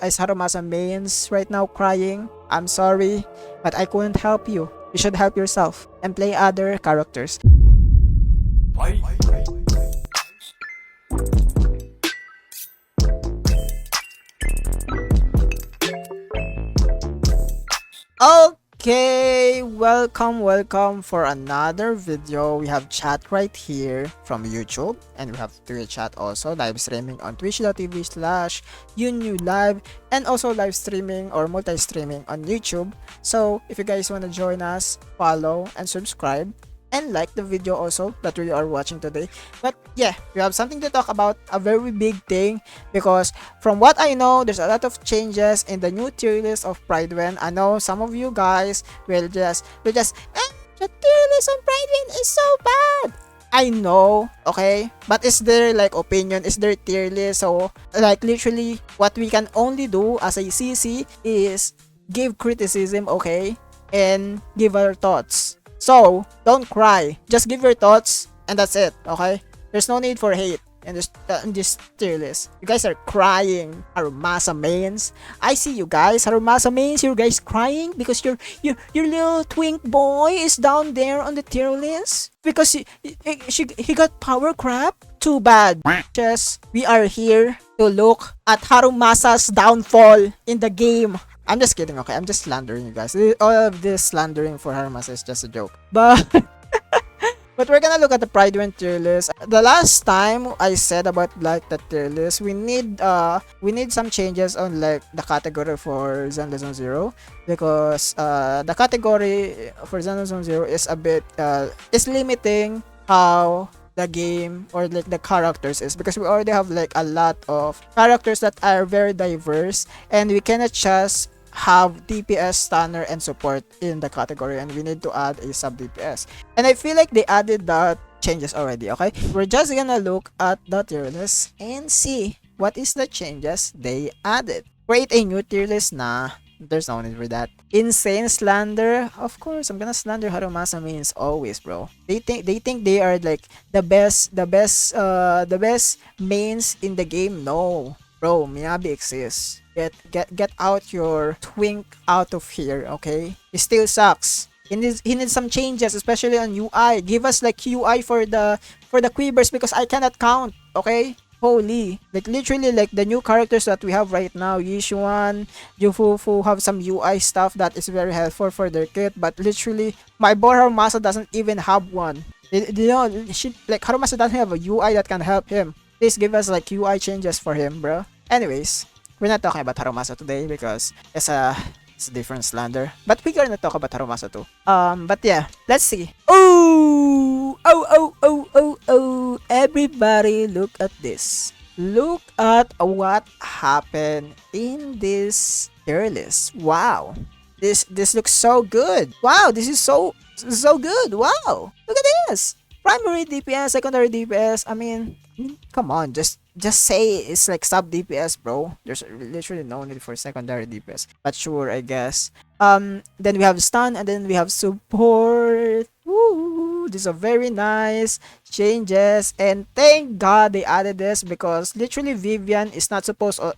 as Harumasa mains right now crying, I'm sorry, but I couldn't help you. You should help yourself and play other characters. Okay, welcome for another video. We have chat right here from YouTube, and we have Twitch chat also, live streaming on twitch.tv/UNewLive, and also live streaming or multi-streaming on YouTube. So if you guys want to join us, follow and subscribe and like the video also that we are watching today. But yeah, we have something to talk about, a very big thing, because from what I know, there's a lot of changes in the new tier list of Pridewin. I know some of you guys will just the tier list on Pridewin is so bad. I know, okay, but is there like opinion, is there tier list? So like literally what we can only do as a CC is give criticism, okay, and give our thoughts. So, don't cry. Just give your thoughts and that's it, okay? There's no need for hate in this tier list. You guys are crying, Harumasa mains. I see you guys, Harumasa mains, you guys crying because your little twink boy is down there on the tier list because he got power crap. Too bad. Just we are here to look at Harumasa's downfall in the game. I'm just kidding, okay? I'm just slandering you guys. All of this slandering for Harumasa is just a joke. But but we're gonna look at the Pridewin tier list. The last time I said about like the tier list, we need some changes on like the category for Zenless Zone Zero, because the category for Zenless Zone Zero is a bit is limiting how the game or like the characters is, because we already have like a lot of characters that are very diverse, and we cannot just have DPS, stunner, and support in the category, and we need to add a sub DPS. And I feel like they added that changes already, okay? We're just gonna look at the tier list and see what is the changes they added. Create a new tier list? Nah, there's no need for that. Insane slander? Of course, I'm gonna slander Harumasa mains always, bro. They think they are like the best mains in the game. No, bro, Miyabi exists. Get out your twink out of here, okay? It still sucks. He needs some changes, especially on UI. Give us like UI for the quivers, because I cannot count, okay? Holy, like literally like the new characters that we have right now, Yishuan, Yufufu, have some UI stuff that is very helpful for their kit, but literally my boy Harumasa doesn't even have one. You know, like Harumasa doesn't have a UI that can help him. Please give us like UI changes for him, bro. Anyways, we're not talking about Harumasa today because it's a different slander, but we're gonna talk about Harumasa too. But yeah, let's see. Oh, everybody look at this. Look at what happened in this tier list. Wow, this looks so good. Wow, this is so good. Wow, look at this. Primary DPS, secondary DPS. I mean, come on, just say it's like sub DPS, bro. There's literally no need for secondary DPS. But sure, I guess. Then we have stun, and then we have support. Woo! These are very nice changes, and thank God they added this, because literally Vivian is not supposed to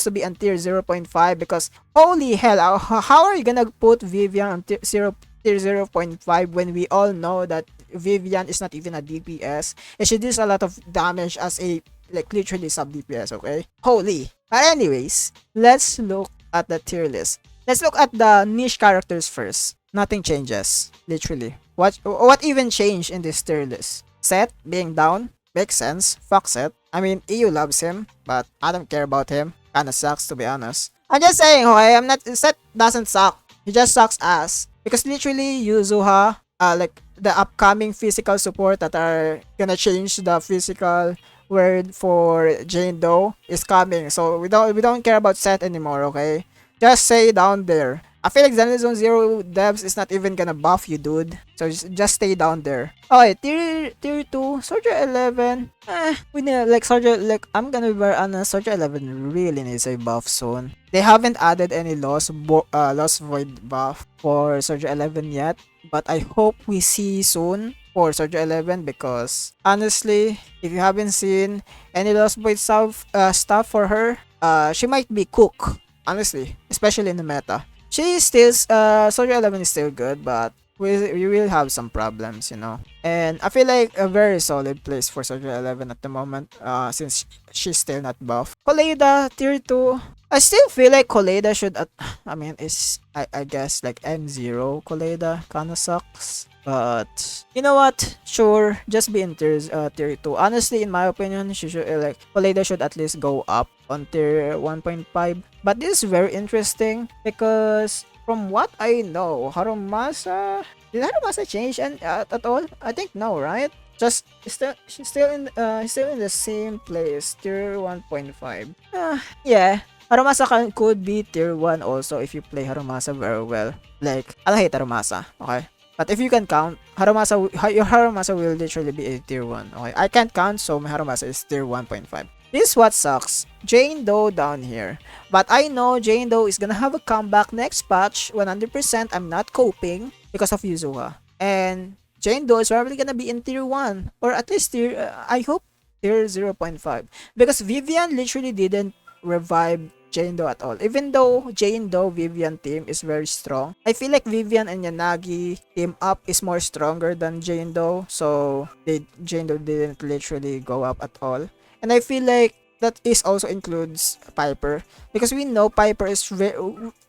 be on tier 0.5, because holy hell, how are you gonna put Vivian on tier 0.5 when we all know that Vivian is not even a DPS and she does a lot of damage as a like literally sub DPS, okay? Holy. But anyways, let's look at the tier list. Let's look at the niche characters first. Nothing changes, literally. What even changed in this tier list? Seth being down makes sense. Fuck Seth. I mean, EU loves him, but I don't care about him. Kinda sucks, to be honest. I'm just saying, okay? Seth doesn't suck. He just sucks ass. Because literally, Yuzuha, like the upcoming physical support that are gonna change the physical word for Jane Doe is coming. So we don't care about Seth anymore, okay? Just say down there. I feel like Zenless Zone Zero devs is not even gonna buff you, dude. So just stay down there. Okay, tier 2, Soldier 11. We need like Soldier, like I'm gonna be very honest, Soldier 11 really needs a buff soon. They haven't added any Lost Void buff for Soldier 11 yet, but I hope we see soon for Soldier 11, because honestly, if you haven't seen any Lost Void stuff for her, she might be cooked honestly, especially in the meta. She is still, Soldier 11 is still good, but we will have some problems, you know. And I feel like a very solid place for Soldier 11 at the moment, since she's still not buff. Koleida, tier 2. I still feel like Koleida should, I mean, I guess, like M0 Koleida kinda sucks. But, you know what? Sure, just be in tier 2. Honestly, in my opinion, she should, like, Koleida should at least go up on tier 1.5. But this is very interesting because from what I know, Harumasa, did Harumasa change at all? I think no, right? Just he's still in the same place, tier 1.5. Yeah. Harumasa could be tier 1 also if you play Harumasa very well. Like, I don't hate Harumasa, okay? But if you can count, your Harumasa will literally be a tier 1, okay? I can't count, so my Harumasa is tier 1.5. This is what sucks. Jane Doe down here. But I know Jane Doe is gonna have a comeback next patch. 100% I'm not coping because of Yuzuha. And Jane Doe is probably gonna be in tier 1. Or at least I hope tier 0.5. Because Vivian literally didn't revive Jane Doe at all. Even though Jane Doe Vivian team is very strong, I feel like Vivian and Yanagi team up is more stronger than Jane Doe. So Jane Doe didn't literally go up at all. And I feel like that is also includes Piper, because we know Piper is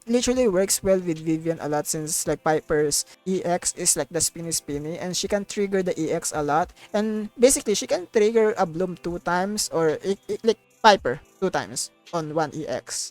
literally works well with Vivian a lot, since like Piper's EX is like the spinny and she can trigger the EX a lot, and basically she can trigger a Bloom 2 times, or like Piper 2 times on one EX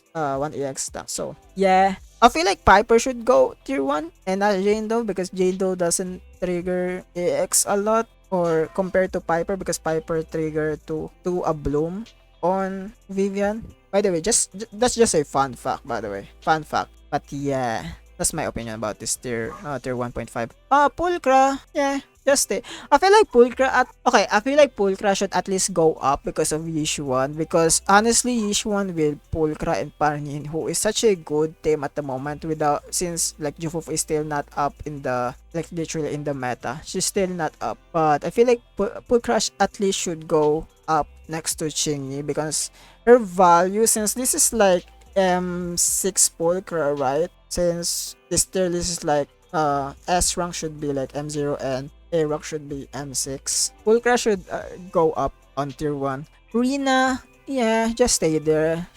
stack. So yeah, I feel like Piper should go tier 1 and not Jane Doe, because Jane Doe doesn't trigger EX a lot, or compared to Piper, because Piper trigger to a Bloom on Vivian. By the way, that's just a fun fact, by the way. Fun fact. But yeah, that's my opinion about this tier 1.5. Pulcra, yeah, just stay. I feel like Pulcra should at least go up because of Yishuan, because honestly Yishuan with Pulcra and Parnin, who is such a good team at the moment, since like Jufufu is still not up in the, like literally in the meta. She's still not up. But I feel like Pulcra at least should go up next to Chingy, because her value, since this is like M6 Pulcra, right? Since this tier list is like S rank should be like M0 and A rank should be M6. Pulcra should go up on tier 1. Rina, yeah, just stay there.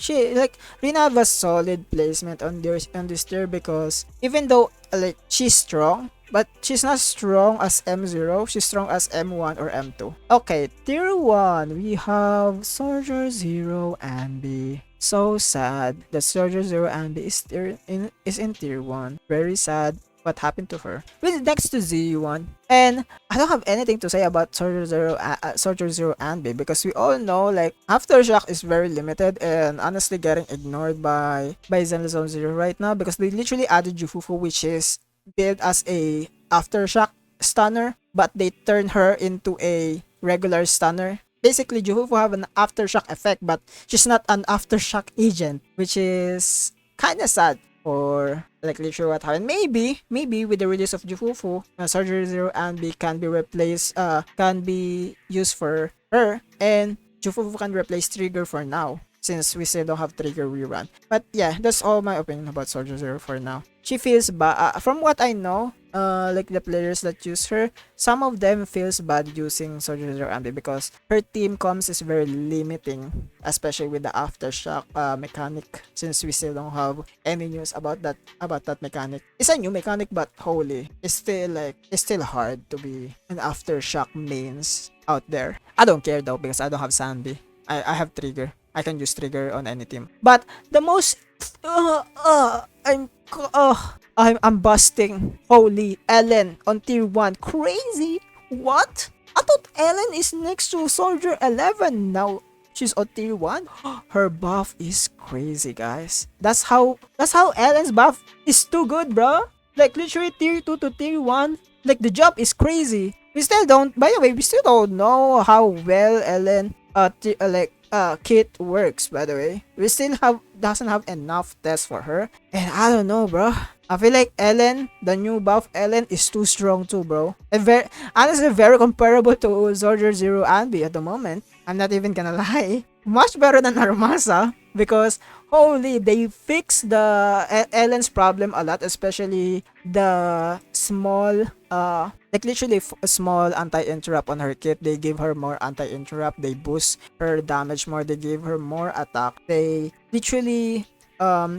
Rina have a solid placement on this tier, because even though like she's strong, but she's not strong as M0, she's strong as M1 or M2. Okay, tier 1, we have Soldier Zero Anby. So sad that Soldier Zero Anby is in tier 1. Very sad what happened to her. With next to Z1. And I don't have anything to say about Soldier Zero Anby, because we all know like Aftershock is very limited and honestly getting ignored by Zenless Zero right now, because they literally added Jufufu, which is built as a Aftershock stunner, but they turn her into a regular stunner. Basically, Jufufu have an Aftershock effect, but she's not an Aftershock agent, which is kind of sad for like literally what happened. Maybe with the release of Jufufu, Soldier Zero Anby can be used for her, and Jufufu can replace Trigger for now, since we still don't have Trigger rerun. But yeah, that's all my opinion about Soldier Zero for now. She feels bad. From what I know, like the players that use her, some of them feels bad using Soldier Zero Anby, because her team comms is very limiting, especially with the Aftershock mechanic, since we still don't have any news about that mechanic. It's a new mechanic, but holy, it's still hard to be an Aftershock mains out there. I don't care though, because I don't have Sandy. I have Trigger. I can use Trigger on any team. But the most I'm busting. Holy, Ellen on tier 1. Crazy. What? I thought Ellen is next to Soldier 11. Now she's on tier 1. Her buff is crazy, guys. That's how Ellen's buff is too good, bro. Like literally tier 2 to tier 1. Like the jump is crazy. We still don't know how well Ellen kit works, by the way. We still doesn't have enough tests for her. And I don't know, bro. I feel like Ellen, the new buff Ellen, is too strong too, bro. And honestly very comparable to Soldier Zero Anby at the moment. I'm not even gonna lie. much better than Armasa because holy, they fixed the Ellen's problem a lot, especially the small like literally a small anti-interrupt on her kit. They give her more anti-interrupt, they boost her damage more, they give her more attack. They literally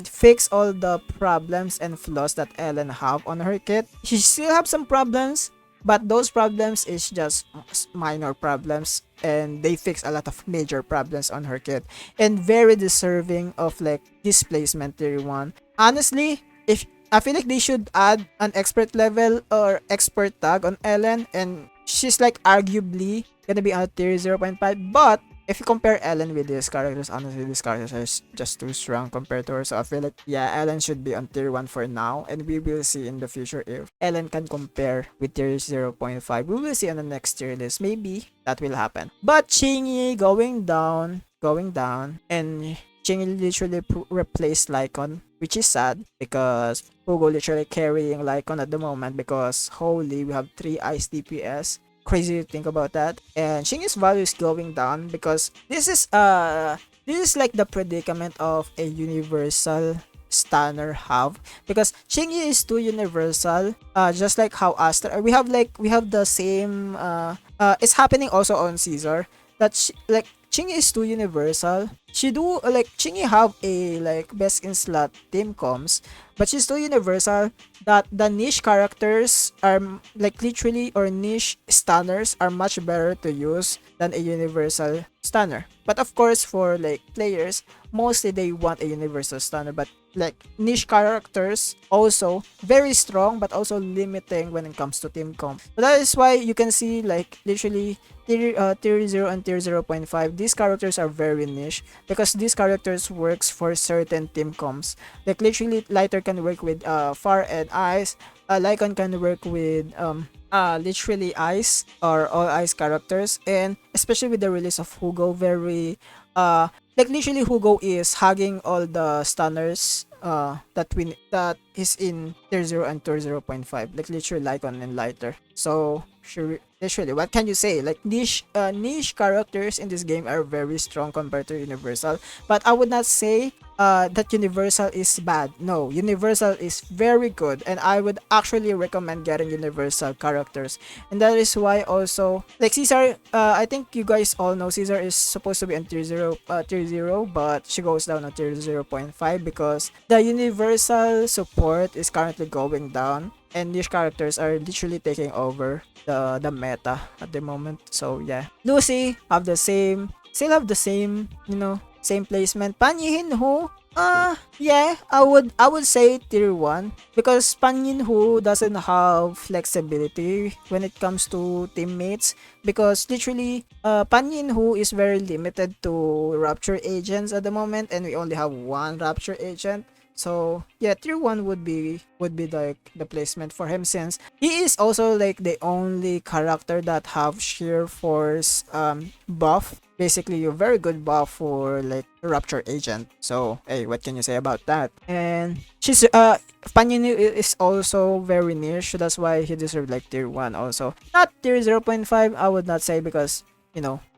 fix all the problems and flaws that Ellen have on her kit. She still have some problems, but those problems is just minor problems, and they fix a lot of major problems on her kit, and very deserving of like displacement tier 1. Honestly, if I feel like they should add an expert level or expert tag on Ellen, and she's like arguably gonna be on tier 0.5. But if you compare Ellen with these characters, honestly, these characters are just too strong compared to her. So I feel like, yeah, Ellen should be on tier 1 for now. And we will see in the future if Ellen can compare with tier 0.5. We will see on the next tier list. Maybe that will happen. But Chingy going down. And Chingy literally replaced Lycon, which is sad because Hugo literally carrying Lycon at the moment because holy, we have 3 ice DPS. Crazy to think about that. And Shingi's value is going down because this is like the predicament of a universal stunner have, because Shingi is too universal, just like how Astra, we have the same it's happening also on Caesar, that like Chingy is too universal. She do like Chingy have a like best in slot team comms, but she's too universal that the niche characters are like literally, or niche stunners are much better to use than a universal stunner. But of course, for like players, mostly they want a universal stunner, but like niche characters also very strong but also limiting when it comes to team comp. So that is why you can see like literally tier 0 and tier 0.5, these characters are very niche because these characters works for certain team comps. Like literally Lighter can work with Far and Ice, Lycon can work with literally Ice or all Ice characters, and especially with the release of Hugo, very like literally Hugo is hugging all the stunners that is in tier 0 and tier 0.5, like literally Lycon and Lighter. So sure, literally, what can you say? Like niche characters in this game are very strong compared to Universal, but I would not say that Universal is bad. No, Universal is very good, and I would actually recommend getting Universal characters. And that is why also like Caesar, I think you guys all know Caesar is supposed to be on tier 0, but she goes down on tier 0.5 because the Universal support is currently going down, and these characters are literally taking over the meta at the moment. So yeah, Lucy still have the same, same placement. Pan Yin-ho, yeah, I would say tier 1 because Pan Yin-ho doesn't have flexibility when it comes to teammates, because literally Pan Yin-ho is very limited to Rapture agents at the moment, and we only have one Rapture agent. So yeah, tier 1 would be like the placement for him, since he is also like the only character that have sheer force buff. Basically a very good buff for like Rapture agent. So hey, what can you say about that? And she's Panyin is also very niche, so that's why he deserves like tier 1 also. Not tier 0.5, I would not say, because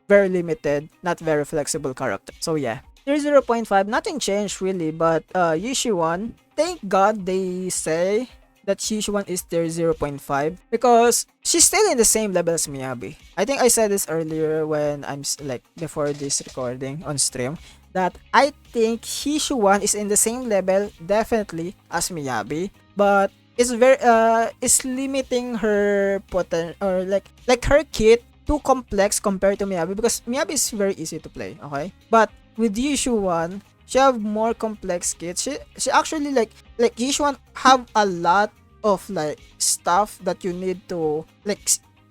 very limited, not very flexible character. So yeah, tier 0.5, nothing changed really, but Yishuan, thank God they say that Yishuan is tier 0.5 because she's still in the same level as Miyabi. I think I said this earlier when like before this recording on stream, that I think Yishuan is in the same level definitely as Miyabi, but it's limiting her potent, or like her kit too complex compared to Miyabi, because Miyabi is very easy to play, okay? But with Yishuan, she have more complex kits. She actually like Yishuan have a lot of like stuff that you need to like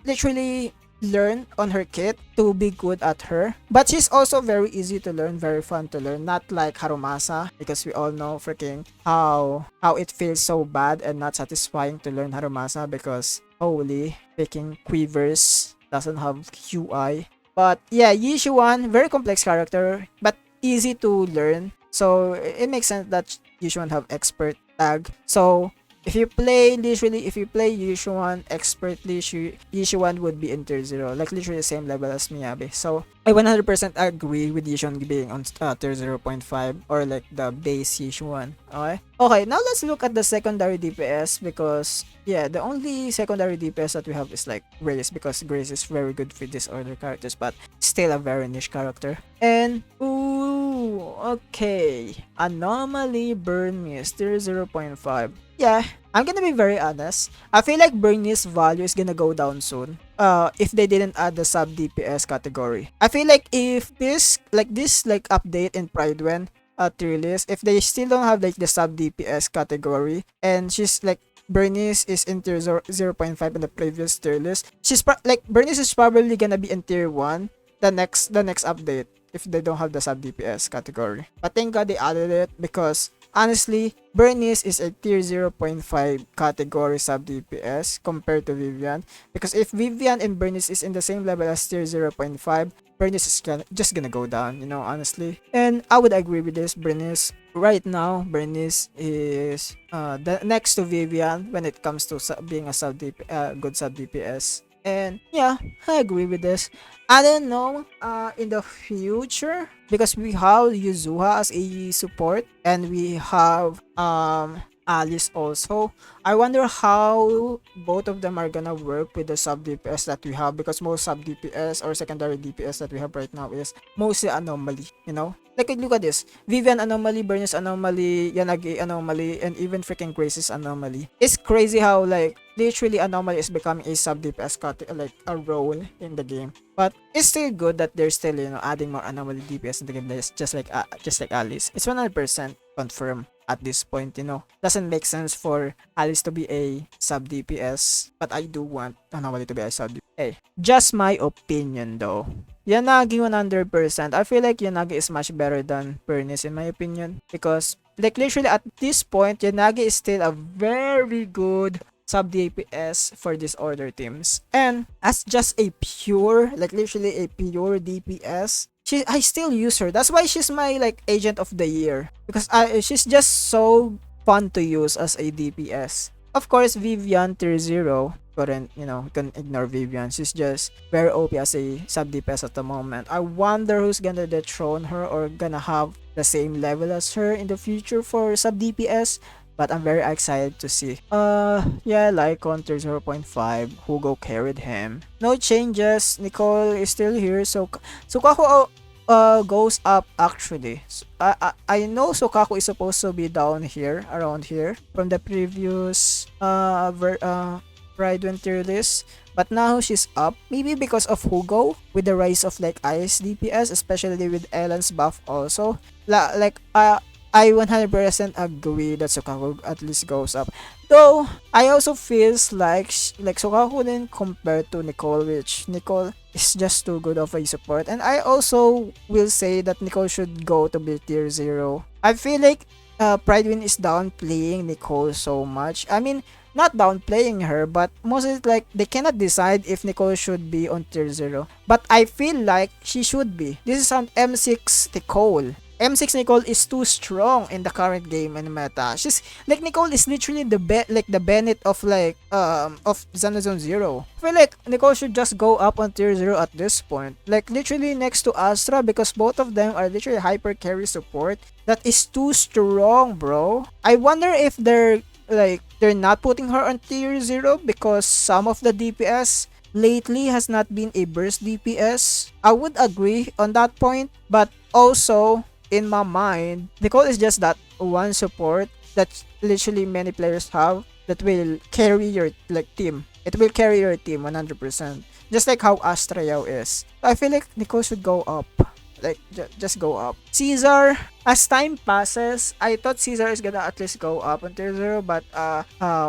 literally learn on her kit to be good at her. But she's also very easy to learn, very fun to learn, not like Harumasa, because we all know freaking how it feels so bad and not satisfying to learn Harumasa, because holy freaking Quivers doesn't have QI. But yeah, Yishuan, very complex character, but easy to learn. So it makes sense that Yishuan have expert tag. So if you play Yishuan expertly, Yishuan would be in tier 0, like literally the same level as Miyabi. So I 100% agree with Yishun being on tier 0.5 or like the base Yishun. Okay. Okay, now let's look at the secondary DPS because yeah, the only secondary DPS that we have is like Grace because Grace is very good for disorder characters, but still a very niche character. And ooh, okay, Anomaly Burmese tier 0.5. Yeah, I'm gonna be very honest. I feel like Bernie's value is gonna go down soon. If they didn't add the sub DPS category. I feel like if this update in Pride tier list, if they still don't have like the sub DPS category and she's like Bernice is in tier 0.5 in the previous tier list. Bernice is probably gonna be in tier 1 the next update if they don't have the sub DPS category. But thank God they added it because honestly, Bernice is a tier 0.5 category sub DPS compared to Vivian. Because if Vivian and Bernice is in the same level as tier 0.5, Bernice is just gonna go down, you know, honestly. And I would agree with this. Right now, Bernice is the next to Vivian when it comes to being a good sub DPS. And yeah, I agree with this. I don't know in the future because we have Yuzuha as a support and we have Alice also. I wonder how both of them are gonna work with the sub DPS that we have because most sub DPS or secondary DPS that we have right now is mostly anomaly, you know? Like look at this. Vivian anomaly, Bernice anomaly, Yanagi anomaly, and even freaking Grace's anomaly. It's crazy how like literally anomaly is becoming a sub DPS like a role in the game. But it's still good that they're still, you know, adding more anomaly DPS in the game just like Alice. It's 100% confirmed at this point, you know. Doesn't make sense for Alice to be a sub DPS, but I do want anomaly to be a sub DPS. Hey, just my opinion though. Yanagi 100%. I feel like Yanagi is much better than Bernice in my opinion because like literally at this point Yanagi is still a very good sub DPS for disorder teams. And as just a pure, like literally a pure DPS, I still use her. That's why she's my like agent of the year because she's just so fun to use as a DPS. Of course, Vivian tier 0 couldn't, you know, can ignore Vivian. She's just very OP as a sub DPS at the moment. I wonder who's gonna dethrone her or gonna have the same level as her in the future for sub DPS. But I'm very excited to see. Yeah, Lycon tier 0.5. Hugo carried him. No changes. Nicole is still here. So Sukaku goes up actually. I know Sukaku is supposed to be down here, around here, from the previous Pride tier list. But now she's up. Maybe because of Hugo with the rise of like Ice DPS, especially with Ellen's buff also. I 100% agree that Sukaku at least goes up. Though, I also feels like Sukaku didn't compare to Nicole, which Nicole is just too good of a support. And I also will say that Nicole should go to be tier 0. I feel like Pridewin is downplaying Nicole so much. I mean, not downplaying her, but mostly like they cannot decide if Nicole should be on tier 0. But I feel like she should be. This is an M6 Nicole. M6 Nicole is too strong in the current game and meta. She's like Nicole is literally the Bennett of Xanazone Zero. I feel like Nicole should just go up on tier 0 at this point. Like literally next to Astra because both of them are literally hyper carry support. That is too strong, bro. I wonder if they're not putting her on tier 0 because some of the DPS lately has not been a burst DPS. I would agree on that point, but also in my mind, Nicole is just that one support that literally many players have that will carry your team. It will carry your team 100%. Just like how Astraeo is. I feel like Nicole should go up. Like, just go up. Caesar, as time passes, I thought Caesar is gonna at least go up until 0, but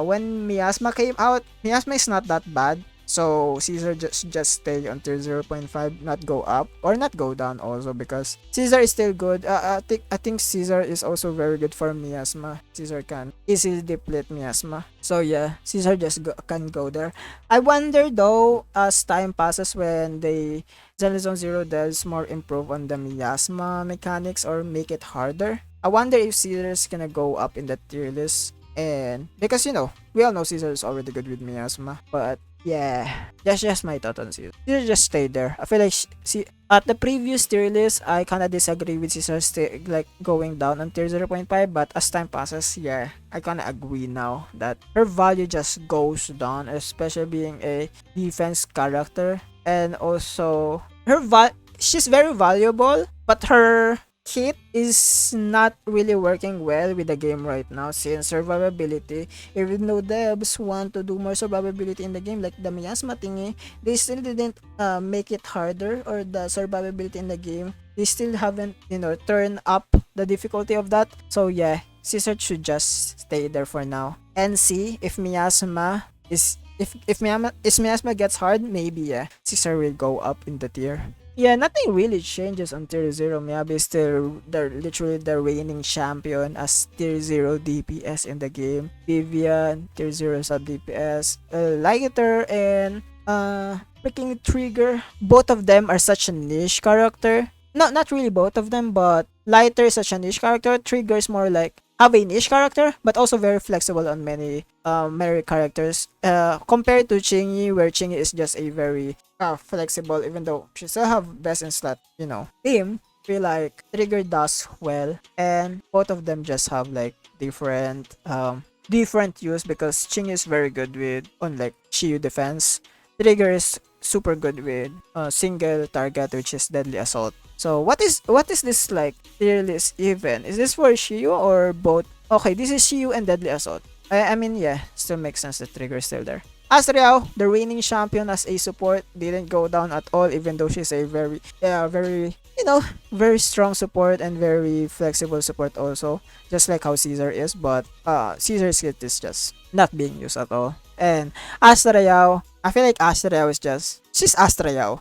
when Miasma came out, Miasma is not that bad. So Caesar just stay until 0.5, not go up or not go down also because Caesar is still good. I think Caesar is also very good for Miasma. Caesar can easily deplete Miasma. So yeah, Caesar just can go there. I wonder though as time passes when they Xenozone Zero does more improve on the Miasma mechanics or make it harder. I wonder if Caesar is gonna go up in the tier list. And because you know we all know Caesar is already good with Miasma, but Yeah, that's just my thought on Caesar. Caesar just stay there. I feel like see at the previous tier list, I kind of disagree with Caesar like going down on tier 0.5, but as time passes, yeah, I kind of agree now that her value just goes down, especially being a defense character, and also she's very valuable, but her kit is not really working well with the game right now since survivability, even though devs want to do more survivability in the game like the miasma thingy, they still didn't make it harder, or the survivability in the game, they still haven't, turned up the difficulty of that. So yeah, Caesar should just stay there for now and see if miasma is if miasma gets hard, maybe yeah, Caesar will go up in the tier. Yeah, nothing really changes on tier 0. Miyabi is still literally the reigning champion as tier 0 DPS in the game. Vivian, tier 0 sub DPS. Lighter and freaking Trigger. Both of them are such a niche character. No, not really both of them, but Lighter is such a niche character. Trigger is more like have a niche character, but also very flexible on many characters. Compared to Chingy, where Chingy is just a very flexible, even though she still have best in slot, team. Feel like Trigger does well, and both of them just have like different use, because Chingy is very good with on like Shiyu defense. Trigger is super good with single target, which is deadly assault. So what is this like tier list even? Is this for Shiyu or both? Okay, this is Shiyu and deadly assault. I mean, yeah, still makes sense that Trigger is still there. Asriao, the reigning champion as a support, didn't go down at all, even though she's a very, very strong support and very flexible support also, just like how Caesar is. But Caesar's kit is just not being used at all. And Asriao, I feel like Asriao is she's Asriao,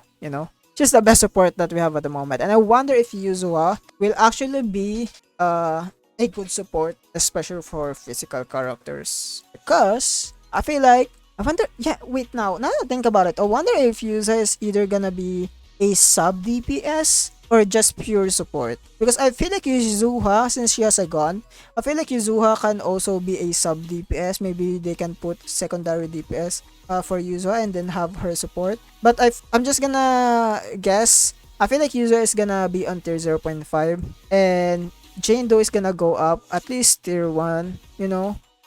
She's the best support that we have at the moment. And I wonder if Yuzua will actually be a good support, especially for physical characters. Because I wonder, yeah, wait now that I think about it, I wonder if Yuzua is either gonna be a sub DPS or just pure support. Because I feel like Yuzuha, since she has a gun, I feel like Yuzuha can also be a sub DPS. Maybe they can put secondary DPS for Yuzuha and then have her support. But I'm just gonna guess. I feel like Yuzuha is gonna be on tier 0.5, and Jane Doe is gonna go up at least tier 1,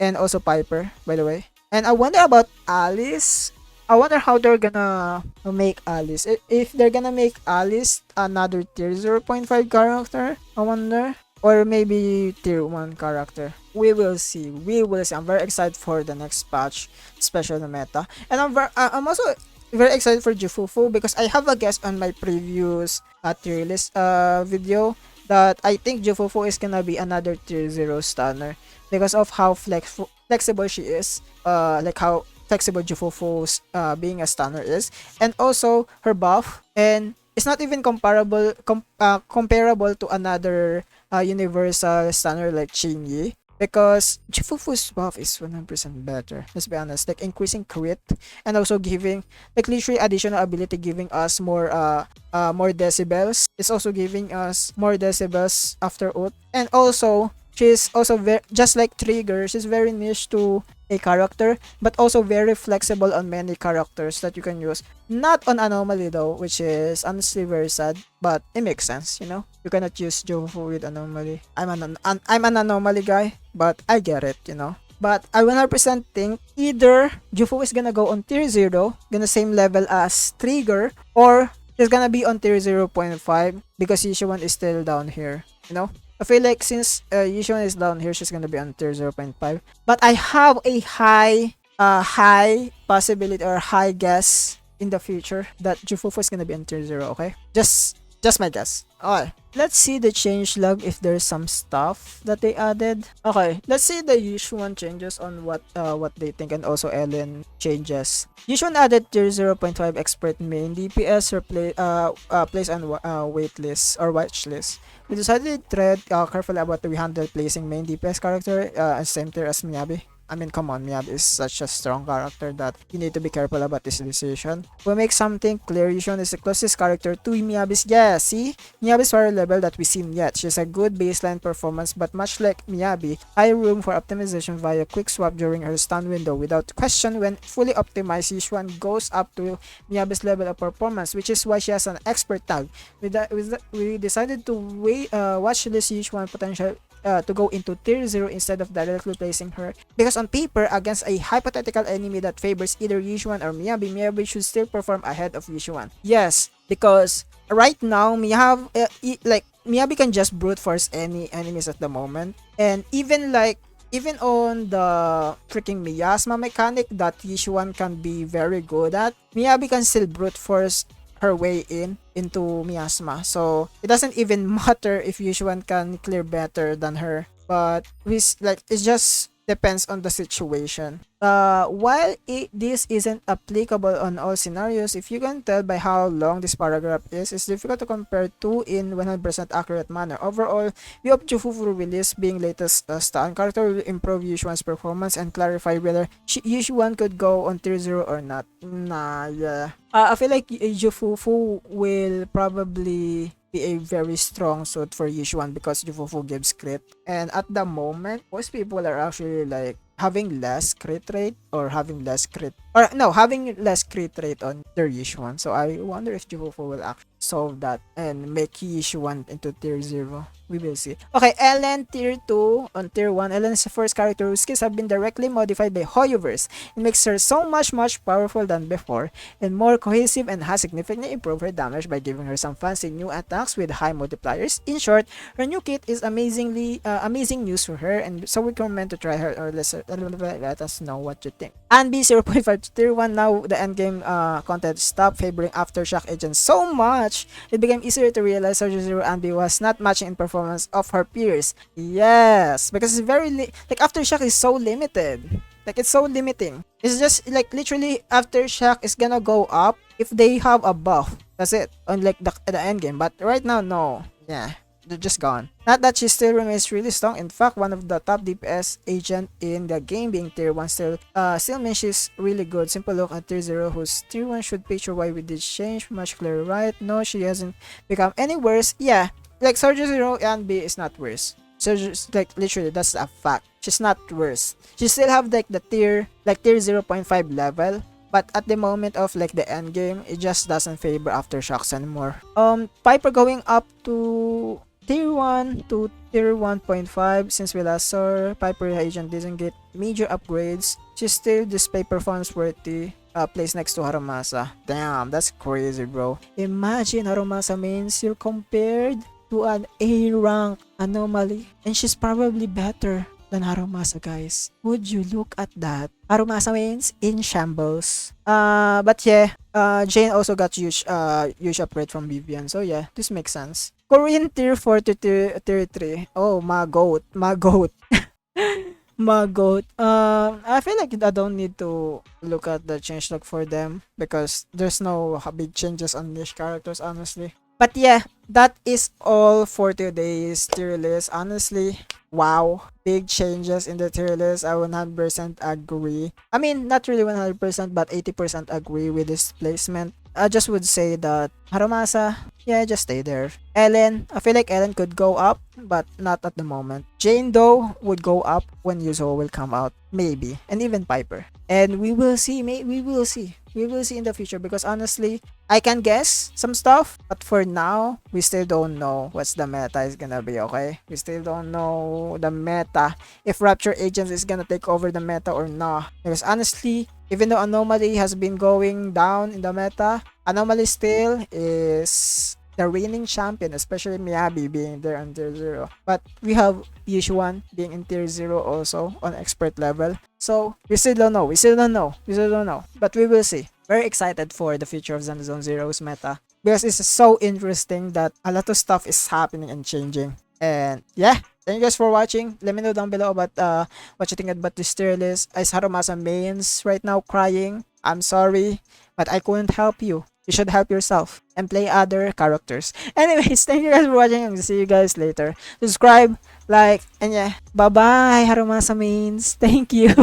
and also Piper, by the way. And I wonder about Alice. I wonder how they're gonna make Alice. If they're gonna make Alice another tier 0.5 character, I wonder. Or maybe tier 1 character. We will see. I'm very excited for the next patch, especially the meta. And I'm also very excited for Jufufu, because I have a guess on my previous tier list video that I think Jufufu is gonna be another tier 0 stunner because of how flexible she is. Like how flexible Jufufu's being a stunner is, and also her buff, and it's not even comparable to another universal stunner like Chingy, because Jufufu's buff is 100% better. Let's be honest, like increasing crit and also giving like literally additional ability, giving us more decibels. It's also giving us more decibels after ult, and also she's also just like Trigger, she's very niche to a character, but also very flexible on many characters that you can use. Not on Anomaly though, which is honestly very sad, but it makes sense, You cannot use Jofu with Anomaly. I'm an Anomaly guy, but I get it, But I 100% think either Jufu is gonna go on tier 0, gonna same level as Trigger, or she's gonna be on tier 0.5 because Yishuan is still down here, I feel like since Yishuan is down here, she's gonna be on tier 0.5. But I have a high possibility or high guess in the future that Jufufu is gonna be on tier 0, okay? Just my guess. Okay, let's see the change log if there's some stuff that they added. Okay, let's see the Yishuan changes on what they think, and also Ellen changes. Yishuan added tier 0.5 expert main DPS place on wait list or watch list. We decided to tread carefully about the we handle placing main DPS character same tier as Miyabi. I mean, come on, Miyabi is such a strong character that you need to be careful about this decision. We make something clear. Yushun is the closest character to Miyabi's. Yeah, see? Miyabi's power level that we've seen yet. She's a good baseline performance, but much like Miyabi, high room for optimization via quick swap during her stun window. Without question, when fully optimized, Yushuan goes up to Miyabi's level of performance, which is why she has an expert tag. We decided to watch this Yushuan potential to go into tier 0 instead of directly placing her, because on paper, against a hypothetical enemy that favors either Yushuan or Miyabi, Miyabi should still perform ahead of Yushuan. Yes, because right now Miyabi can just brute force any enemies at the moment, and even on the freaking miasma mechanic that Yushuan can be very good at, Miyabi can still brute force her way into miasma. So it doesn't even matter if Yushuan can clear better than her. But it just depends on the situation. While this isn't applicable on all scenarios, if you can tell by how long this paragraph is, it's difficult to compare two in 100% accurate manner. Overall, we hope Jufufu release being latest stun character will improve Yushuan's performance and clarify whether Yushuan could go on tier 0 or not. Yeah. I feel like Jufufu will probably be a very strong suit for Yushuan because Jufufu gives crit. And at the moment, most people are actually like having less crit rate or having less crit rate on their Yushuan. So I wonder if Jufufu will actually solve that and make Yushuan into tier 0. We will see. Okay, Ellen tier 2. On tier 1, Ellen is the first character whose skills have been directly modified by Hoyoverse. It makes her so much powerful than before and more cohesive, and has significantly improved her damage by giving her some fancy new attacks with high multipliers. In short, her new kit is amazing news for her, and so we recommend to try her, or let us know what you think. Anbi 0.5 to tier 1. Now the endgame content stopped favoring Aftershock agent so much, it became easier to realize Soldier Zero Anbi was not matching in performance of her peers. Yes, because it's very like Aftershock is so limited. Like, it's so limiting. It's just like literally Aftershock is gonna go up if they have a buff. That's it. Unlike the end game. But right now, no. Yeah, they're just gone. Not that she still remains really strong. In fact, one of the top DPS agent in the game, being tier 1, still means she's really good. Simple look at tier 0, whose tier 1 should picture why we did change. Much clearer, right? No, she hasn't become any worse. Yeah, like Soldier Zero and B is not worse. So just like literally, that's a fact. She's not worse. She still have like the tier 0.5 level, but at the moment of like the end game, it just doesn't favor Aftershocks anymore. Piper going up to tier 1 to tier 1.5. Since we last saw her, Piper agent didn't get major upgrades. She's still display performance worthy. Place next to Harumasa. Damn, that's crazy, bro. Imagine Harumasa means you're compared to an A rank anomaly, and she's probably better than Harumasa, guys. Would you look at that? Harumasa means in shambles. But yeah, Jane also got huge upgrade from Vivian. So yeah, this makes sense. Korean tier 4 to tier 3. Oh, my goat. My goat. My goat. I feel like I don't need to look at the changelog for them because there's no big changes on niche characters, honestly. But yeah, that is all for today's tier list. Honestly, wow, big changes in the tier list. I 100% agree. I mean, not really 100%, but 80% agree with this placement. I just would say that Harumasa, yeah, just stay there. Ellen, I feel like Ellen could go up, but not at the moment. Jane, though, would go up when Yuzo will come out, maybe, and even Piper. And we will see, we will see in the future, because honestly, I can guess some stuff, but for now, we still don't know what's the meta is gonna be, okay? We still don't know the meta, if Rapture Agents is gonna take over the meta or not. Because honestly, even though Anomaly has been going down in the meta, Anomaly still is the reigning champion, especially Miyabi being there on tier 0. But we have Yushuan being in tier 0 also on expert level. So we still don't know. But we will see. Very excited for the future of Zenless Zero's meta, because it's so interesting that a lot of stuff is happening and changing. And yeah, thank you guys for watching. Let me know down below about what you think about this tier list. Is Harumasa mains right now crying? I'm sorry, but I couldn't help you. you should help yourself and play other characters. Anyways, thank you guys for watching. I'll see you guys later. Subscribe, like, and yeah, bye bye Harumasa mains. Thank you.